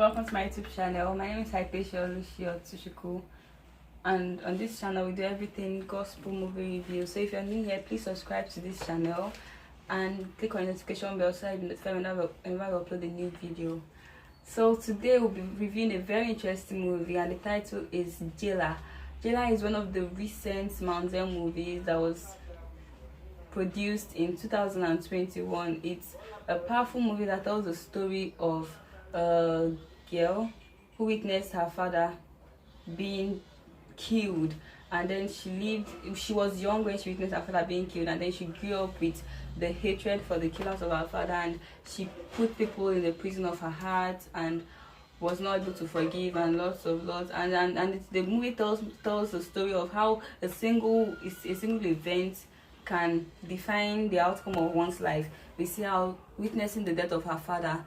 welcome to my YouTube channel. My name is Hypatia Oluchi, and on this channel we do everything gospel movie review. So if you're new here, please subscribe to this channel and click on the notification bell so you'll be notified whenever I upload a new video. So today we'll be reviewing a very interesting movie, and the title is Jailer. Jailer is one of the recent mountain movies that was produced in 2021. It's a powerful movie that tells the story of a girl who witnessed her father being killed, and then she was young when she witnessed her father being killed, and then she grew up with the hatred for the killers of her father, and she put people in the prison of her heart and was not able to forgive, and lots and the movie tells the story of how a single event can define the outcome of one's life. We see how witnessing the death of her father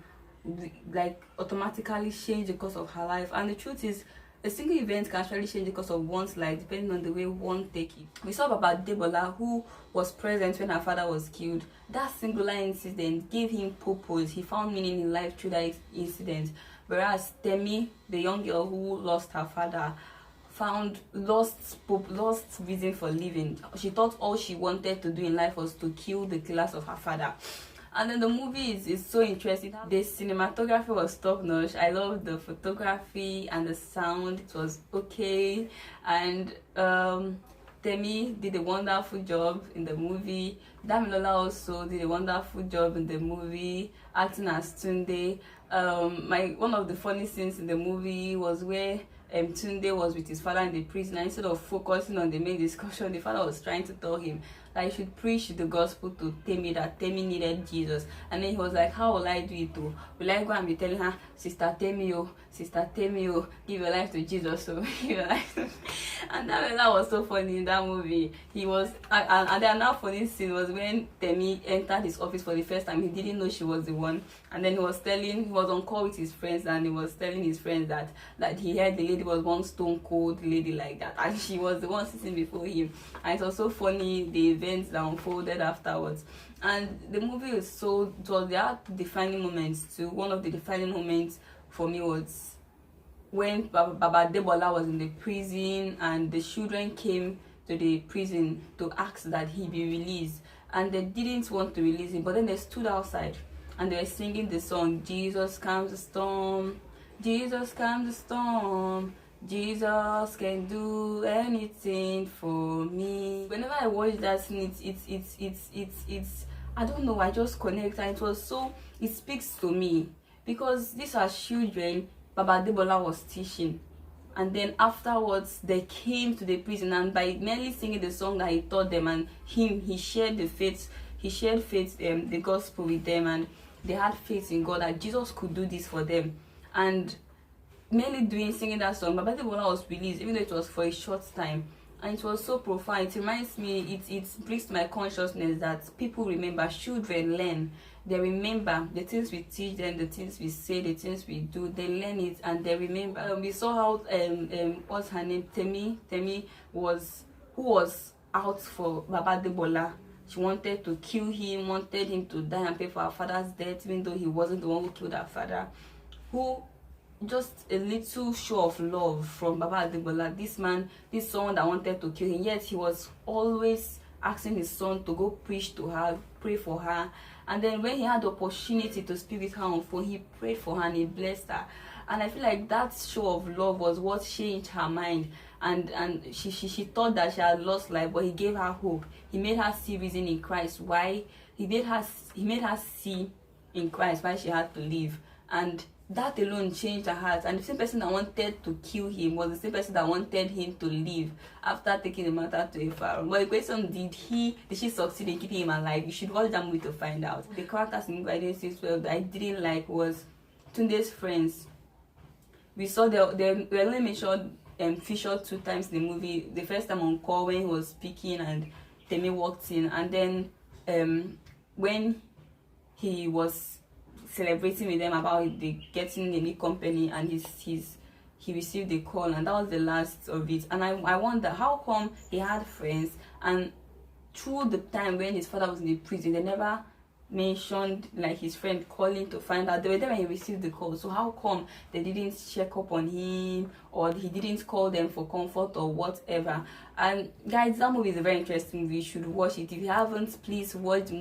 like automatically changed the course of her life, and the truth is a single event can actually change the course of one's life depending on the way one take it. We saw about Damilola, who was present when her father was killed. That singular incident gave him purpose. He found meaning in life through that incident, whereas Temi, the young girl who lost her father, found lost reason for living. She thought all she wanted to do in life was to kill the killers of her father. And then the movie is so interesting. The cinematography was top notch. I loved the photography and the sound. It was okay. And Temi did a wonderful job in the movie. Damilola also did a wonderful job in the movie, acting as Tunde. One of the funny scenes in the movie was where Tunde was with his father in the prison, and instead of focusing on the main discussion, the father was trying to tell him that he should preach the gospel to Temi, that Temi needed Jesus. And then he was like, how will I do it too? Will I go and be telling her, Sister Temi, give your life to Jesus, so give your life to... And that was so funny in that movie. He was, and then another funny scene was when Temi entered his office for the first time. He didn't know she was the one, and then he was on call with his friends, and he was telling his friends that he heard the lady was one stone cold lady like that, and she was the one sitting before him. And it was so funny, the events that unfolded afterwards. And the movie there are defining moments too. One of the defining moments for me was when Baba Debola was in the prison, and the children came to the prison to ask that he be released, and they didn't want to release him, but then they stood outside and they were singing the song, Jesus calms the storm, Jesus calms the storm, Jesus can do anything for me. Whenever I watch that scene, it's I don't know, I just connect, and it speaks to me, because these are children Baba Debola was teaching, and then afterwards they came to the prison, and by merely singing the song that he taught them, and he shared the faith, the gospel with them, and they had faith in God that Jesus could do this for them. And merely singing that song, Baba Debola was released, even though it was for a short time. And it was so profound. It reminds me, it brings to my consciousness that people remember, children learn. They remember the things we teach them, the things we say, the things we do. They learn it and they remember. We saw how what's her name, Temi who was out for Baba Debola. She wanted to kill him, wanted him to die and pay for her father's death, even though he wasn't the one who killed her father. Just a little show of love from Baba Debola. This son that wanted to kill him, yet he was always asking his son to go preach to her, pray for her. And then when he had the opportunity to speak with her on phone, he prayed for her and he blessed her. And I feel like that show of love was what changed her mind, and she thought that she had lost life, but he gave her hope. He made her see reason in Christ why he made her see in Christ why she had to live. And that alone changed her heart. And the same person that wanted to kill him was the same person that wanted him to live after taking the matter to a far. But the question, did she succeed in keeping him alive? You should watch that movie to find out. The characters in the movie I didn't see well that I didn't like was Tunde's friends. We saw they only mentioned featured 2 times in the movie. The first time on call when he was speaking and Temi walked in, and then when he was celebrating with them about getting a new company, and he received a call, and that was the last of it. And I wonder how come he had friends, and through the time when his father was in the prison, they never mentioned like his friend calling to find out. They were there when he received the call. So how come they didn't check up on him, or he didn't call them for comfort or whatever? And guys, that movie is a very interesting movie. You should watch it. If you haven't, please watch the